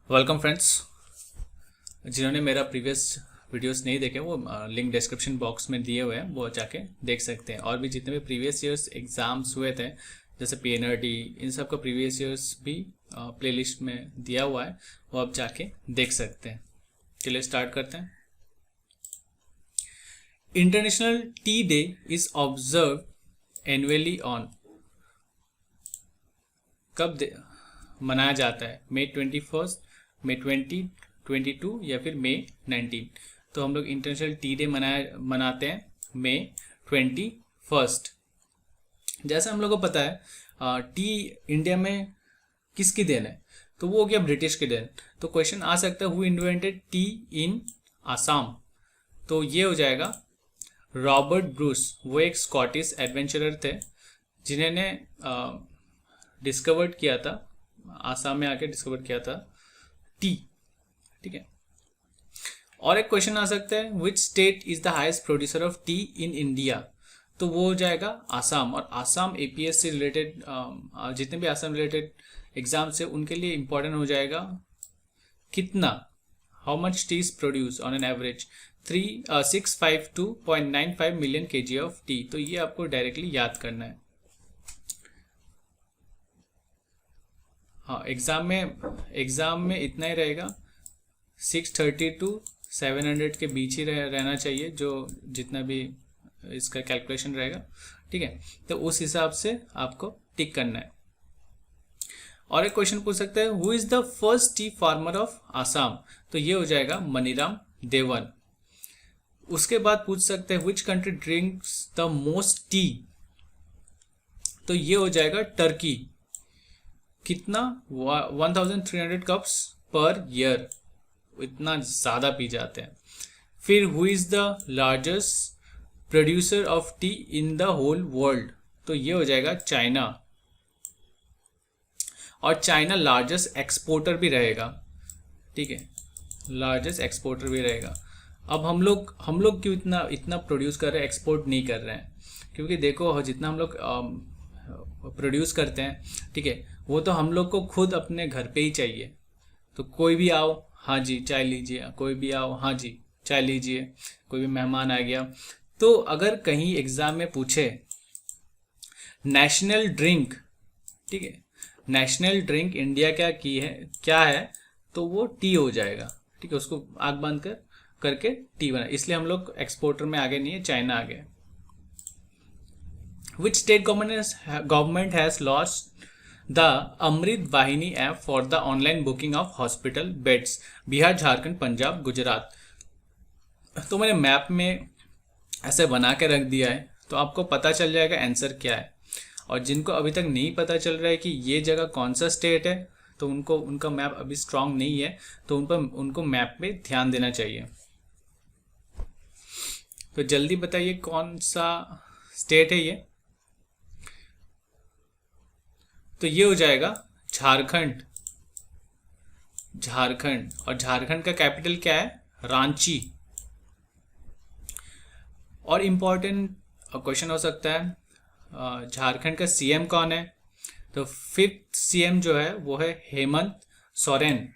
Welcome friends. जिन्होंने मेरा previous videos नहीं देखे वो लिंक डिस्क्रिप्शन बॉक्स में दिए हुए हैं, वो जाके देख सकते हैं। और भी जितने भी प्रीवियस ईयर्स एग्ज़ाम्स हुए थे जैसे पीएनआरटी, इन सब का प्रीवियस ईयर्स भी प्लेलिस्ट में दिया हुआ है, वो आप जाके देख सकते हैं। चलिए स्टार्ट करते हैं। International T day is observe annually on, कब मनाया जाता है? मई 21, मई 2022 या फिर मई 19। तो हम लोग इंटरनेशनल टी डे मनाते हैं मई 21। जैसा हम लोग को पता है टी इंडिया में किसकी देन है, तो वो हो गया ब्रिटिश की देन। तो क्वेश्चन आ सकता है हु इन्वेंटेड टी इन आसाम, तो ये हो जाएगा रॉबर्ट ब्रूस। वो एक स्कॉटिश एडवेंचरर थे जिन्होंने डिस्कवर्ड किया था, आसाम में आके डिस्कवर किया था टी। ठीक है। और एक क्वेश्चन आ सकता है which state is the highest producer of tea in India, तो वो हो जाएगा आसाम। और आसाम एपीएस से रिलेटेड जितने भी आसाम रिलेटेड एग्जाम्स है उनके लिए इंपॉर्टेंट हो जाएगा कितना, how much T is produce on an average 652.95 million KG of T. तो ये आपको डायरेक्टली याद करना है। हाँ, एग्ज़ाम में इतना ही रहेगा, 630 to 700 के बीच ही रहना चाहिए, जो जितना भी इसका कैलकुलेशन रहेगा। ठीक है, तो उस हिसाब से आपको टिक करना है। और एक क्वेश्चन पूछ सकते हैं who is the first T farmer of Assam, तो ये हो जाएगा मनीराम देवन। उसके बाद पूछ सकते हैं which country drinks the most T, तो ये हो जाएगा टर्की। कितना? 1300 कप्स पर ईयर, इतना ज़्यादा पी जाते हैं। फिर who is the largest producer of tea in the whole world, तो ये हो जाएगा चाइना। और चाइना लार्जेस्ट एक्सपोर्टर भी रहेगा। ठीक है, लार्जेस्ट एक्सपोर्टर भी रहेगा। अब हम लोग क्यों इतना प्रोड्यूस कर रहे हैं, एक्सपोर्ट नहीं कर रहे हैं? क्योंकि देखो जितना हम लोग प्रोड्यूस करते हैं, ठीक है, वो तो हम लोग को खुद अपने घर पे ही चाहिए। तो कोई भी आओ, हाँ जी चाय लीजिए, कोई भी आओ, हाँ जी चाय लीजिए, कोई भी मेहमान आ गया। तो अगर कहीं एग्जाम में पूछे नेशनल ड्रिंक, ठीक है, नेशनल ड्रिंक इंडिया क्या है, तो वो टी हो जाएगा। ठीक है, उसको आग बंद करके टी बना, इसलिए हम लोग एक्सपोर्टर में आगे नहीं है, चाइना आ गया। Which state government has launched the Amrit Vahini app for the online booking of hospital beds? Bihar, Jharkhand, Punjab, Gujarat. तो मैंने मैप में ऐसे बना के रख दिया है, तो आपको पता चल जाएगा आंसर क्या है। और जिनको अभी तक नहीं पता चल रहा है कि ये जगह कौन सा स्टेट है, तो उनका मैप अभी स्ट्रांग नहीं है, तो उनको मैप पे ध्यान देना चाहिए। तो जल्दी बताइए कौन सा स्टेट है ये, तो ये हो जाएगा झारखंड। और झारखंड का कैपिटल क्या है? रांची। और इम्पोर्टेंट क्वेश्चन हो सकता है झारखंड का सीएम कौन है, तो 5th सीएम जो है वो है हेमंत सोरेन।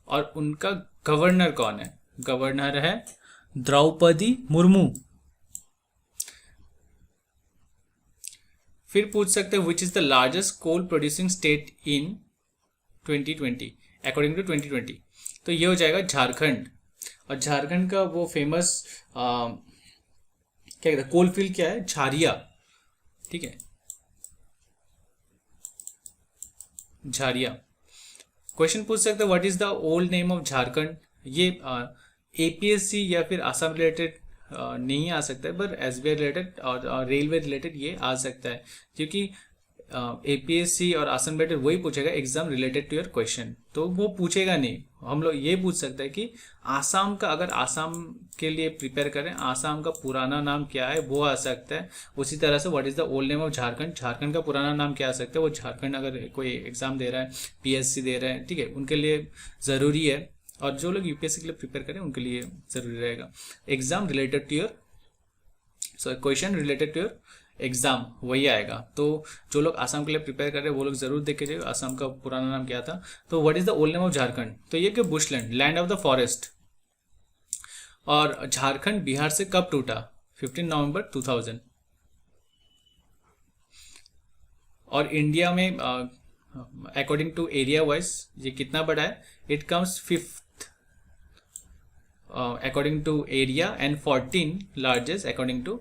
और उनका गवर्नर कौन है? गवर्नर है द्रौपदी मुर्मू। फिर पूछ सकते हैं which is the largest coal producing state in 2020 according to 2020, तो ये हो जाएगा झारखंड। और झारखंड का वो फेमस क्या कहते हैं कोल फील्ड क्या है? झारिया। ठीक है, झारिया। क्वेश्चन पूछ सकते हैं what is the old name of Jharkhand, ये एपीएससी या फिर आसाम रिलेटेड नहीं आ सकता है, पर एसबीआई रिलेटेड और रेलवे रिलेटेड ये आ सकता है, क्योंकि एपीएससी और आसाम रिलेटेड वही पूछेगा exam related to your question, तो वो पूछेगा नहीं। हम लोग ये पूछ सकते हैं कि आसाम का, अगर आसाम के लिए प्रिपेयर करें, आसाम का पुराना नाम क्या है, वो आ सकता है। उसी तरह से what is the old name of Jharkhand, Jharkhand का पुराना नाम क्या आ सकता है, वो झारखंड अगर कोई एग्जाम दे रहा है, पीएससी दे रहा है, ठीक है, उनके लिए ज़रूरी है। और जो लोग यूपीएससी के लिए प्रिपेयर करें उनके लिए ज़रूरी रहेगा exam related to your, question related to your exam वही आएगा। तो जो लोग आसाम के लिए प्रिपेयर कर रहे हैं वो लोग ज़रूर देख के जाइए आसाम का पुराना नाम क्या था। तो what is the old name of Jharkhand, तो ये कि बुशलैंड, लैंड ऑफ द फॉरेस्ट। और झारखंड बिहार से कब टूटा, 15 नवंबर 2000। और इंडिया में अकॉर्डिंग टू एरिया वाइज ये कितना बड़ा है, it comes 5th according to area and 14 largest according to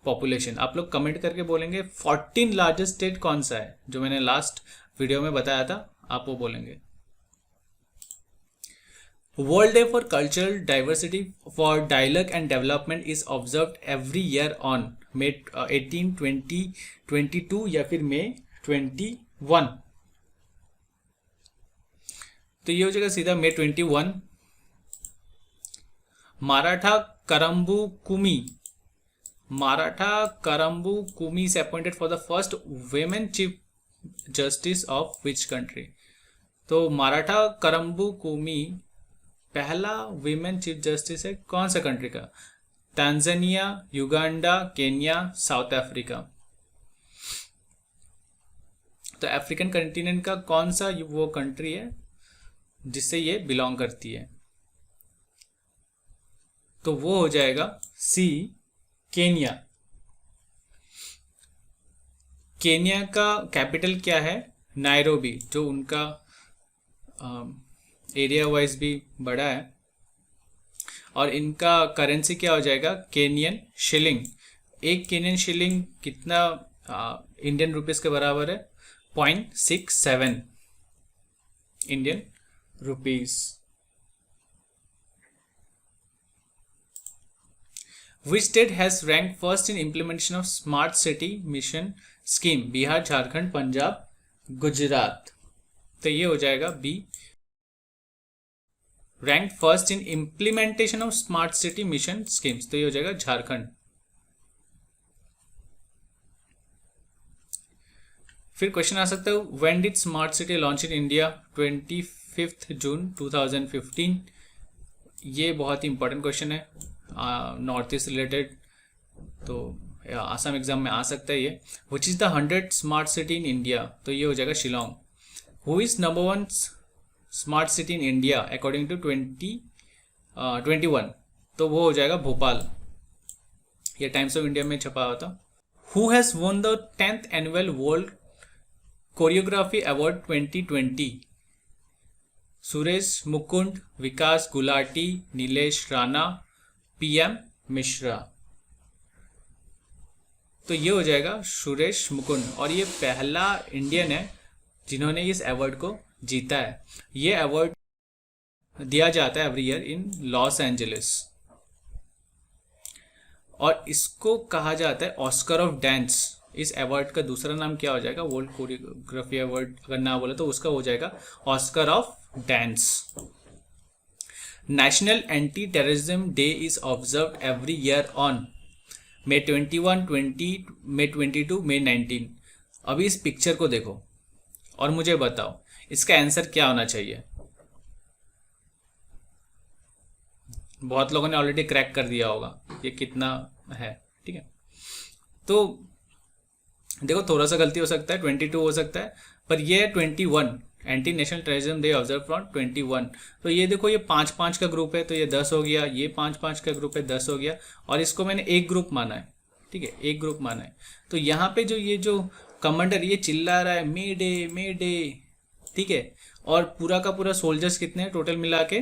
population. आप लोग कमेंट करके बोलेंगे 14 लार्जेस्ट स्टेट कौन सा है, जो मैंने लास्ट वीडियो में बताया था आप वो बोलेंगे। World day for cultural diversity for dialogue and development is observed every year on May 18, 20, 22 या फिर मे 21। तो ये हो जाएगा सीधा मे 21। माराठा करम्बू कुमी is appointed for the first women chief justice of which country। तो माराठा करम्बू कुमी पहला विमेन चीफ जस्टिस है कौन सा कंट्री का, Tanzania, Uganda, Kenya, south Africa. तो अफ्रीकन कंटिनेंट का कौन सा वो कंट्री है जिससे ये बिलोंग करती है, तो वो हो जाएगा सी, केन्या। केन्या का कैपिटल क्या है, नायरोबी, जो उनका एरिया वाइज भी बड़ा है। और इनका करेंसी क्या हो जाएगा, केनियन शिलिंग। एक केनियन शिलिंग कितना इंडियन रुपीस के बराबर है, 0.67 Indian rupees. Which state has ranked first in implementation of Smart City Mission Scheme? Bihar, Jharkhand, Punjab, Gujarat. तो ये हो जाएगा B, rank first in implementation of smart city mission schemes. तो ये हो जाएगा झारखंड। फिर क्वेश्चन आ सकता है, when did smart city launch in India, 25 June 2015। ये बहुत ही इंपॉर्टेंट क्वेश्चन है, नॉर्थ ईस्ट रिलेटेड, तो आसाम एग्जाम में आ सकता है ये। Which is the 100 smart city in India, तो ये हो जाएगा Shillong. Who is number 1 smart city in India according to 2021, तो वो हो जाएगा भोपाल। ये टाइम्स ऑफ इंडिया में छपा हुआ था। Who has won the 10th annual world choreography award 2020? Suresh Mukund, Vikas Gulati, Nilesh Rana, PM Mishra. तो ये हो जाएगा सुरेश मुकुंद, और ये पहला इंडियन है जिन्होंने इस अवार्ड को जीता है। ये अवार्ड दिया जाता है every year in Los Angeles, और इसको कहा जाता है ऑस्कर ऑफ डांस। इस अवार्ड का दूसरा नाम क्या हो जाएगा, वर्ल्ड कोरियोग्राफी अवार्ड अगर ना बोले तो उसका हो जाएगा Oscar of dance. National anti terrorism day is observed every year on मे 21, 20, मे 22, मे 19। अभी इस पिक्चर को देखो और मुझे बताओ इसका आंसर क्या होना चाहिए। बहुत लोगों ने ऑलरेडी क्रैक कर दिया होगा ये कितना है, ठीक है। तो देखो थोड़ा सा गलती हो सकता है, 22 हो सकता है, पर ये है 21, anti national terrorism day observe from 21। तो ये देखो ये 5-5 का ग्रुप है, तो ये 10 हो गया, ये 5-5 का ग्रुप है 10 हो गया, और इसको मैंने एक ग्रुप माना है, ठीक है, एक ग्रुप माना है। तो यहाँ पे जो ये जो कमांडर ये चिल्ला रहा है मे डे, ठीक है, और पूरा का पूरा सोल्जर्स कितने हैं टोटल मिला के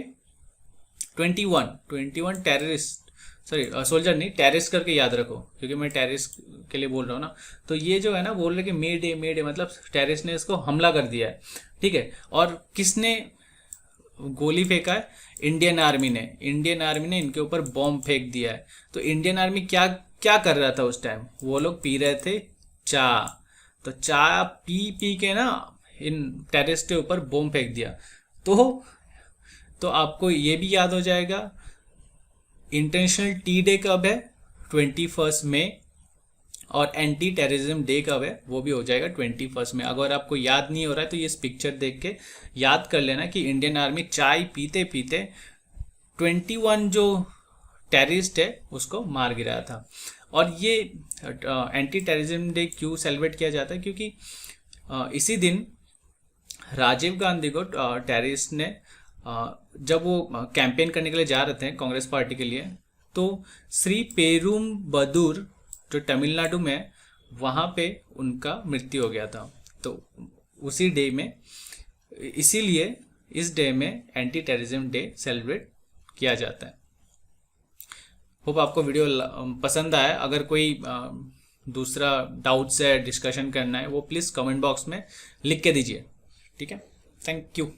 21 टेररिस्ट, सॉरी सोल्जर नहीं, टेररिस्ट करके याद रखो क्योंकि मैं टेररिस्ट के लिए बोल रहा हूँ ना। तो ये जो है ना बोल रहे कि मे डे मतलब टेररिस्ट ने इसको हमला कर दिया है, ठीक है। और किसने गोली फेंका है, इंडियन आर्मी ने इनके ऊपर बॉम्ब फेंक दिया है। तो इंडियन आर्मी क्या क्या कर रहा था उस टाइम, वो लोग पी रहे थे चाय, तो चाय पी के ना इन टेररिस्ट के ऊपर बॉम्ब फेंक दिया। तो आपको ये भी याद हो जाएगा इंटरनेशनल टी डे कब है, 21 मई, और एंटी टेररिज्म डे कब है वो भी हो जाएगा 21 में। अगर आपको याद नहीं हो रहा है तो ये पिक्चर देख के याद कर लेना कि इंडियन आर्मी चाय पीते पीते 21 जो टेररिस्ट है उसको मार गिराया था। और ये एंटी टेररिज्म डे क्यों सेलिब्रेट किया जाता है, क्योंकि इसी दिन राजीव गांधी को टेररिस्ट ने जब वो कैंपेन करने के लिए जा रहे थे कांग्रेस पार्टी के लिए, तो श्री पेरुम्बदूर जो तमिलनाडु में, वहाँ पे उनका मृत्यु हो गया था। तो उसी डे में, इसीलिए इस डे में एंटी टेररिज्म डे सेलिब्रेट किया जाता है। होप आपको वीडियो पसंद आया। अगर कोई दूसरा डाउट्स है, डिस्कशन करना है, वो प्लीज़ कमेंट बॉक्स में लिख के दीजिए। ठीक है, थैंक यू।